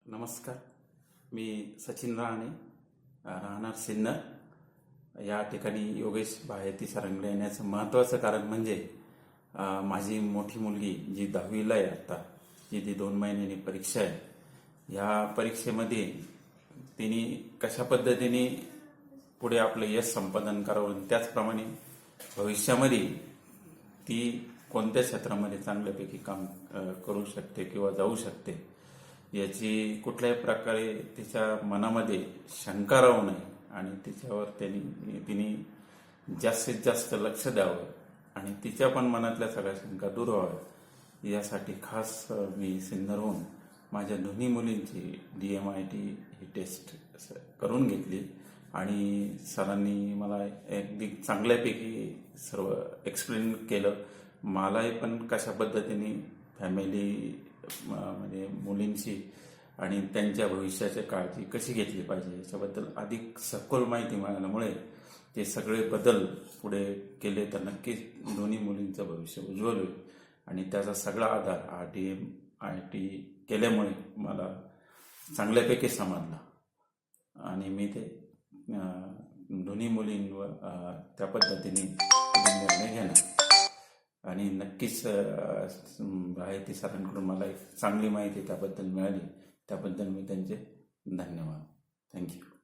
नमस्कार. मी सचिन राहणे, राहणार सिन्नर. या ठिकाणी योगेश बाहेती सरंगले येण्याचं महत्त्वाचं कारण म्हणजे माझी मोठी मुलगी जी 10वीला आहे आता, जी ती 2 महिन्यांनी परीक्षा आहे. ह्या परीक्षेमध्ये तिने कशा पद्धतीने पुढे आपलं यश संपादन करावं, त्याचप्रमाणे भविष्यामध्ये ती कोणत्या क्षेत्रामध्ये चांगल्यापैकी काम करू शकते किंवा जाऊ शकते याची कुठल्याही प्रकारे तिच्या मनामध्ये शंका राहू नये आणि तिच्यावर तिने जास्तीत जास्त लक्ष द्यावं आणि तिच्या पण मनातल्या सगळ्या शंका दूर व्हाव्या यासाठी खास मी सिन्नरहून माझ्या दोन्ही मुलींची DMIT ही टेस्ट करून घेतली आणि सरांनी मला अगदी चांगल्यापैकी सर्व एक्सप्लेन केलं. मलाही पण कशा पद्धतीने फॅमिली म्हणजे मुलींची आणि त्यांच्या भविष्याची काळजी कशी घेतली पाहिजे याच्याबद्दल अधिक सखोल माहिती मिळाल्यामुळे ते सगळे बदल पुढे केले तर नक्कीच दोन्ही मुलींचं भविष्य उज्ज्वल होईल आणि त्याचा सगळा आधार DMIT केल्यामुळे मला चांगल्यापैकी समजला आणि मी ते दोन्ही मुलींवर त्या पद्धतीने निर्णय घेणार आणि नक्कीच बाहेती सरांकडून मला एक चांगली माहिती त्याबद्दल मिळाली. त्याबद्दल मी त्यांचे धन्यवाद. थँक्यू.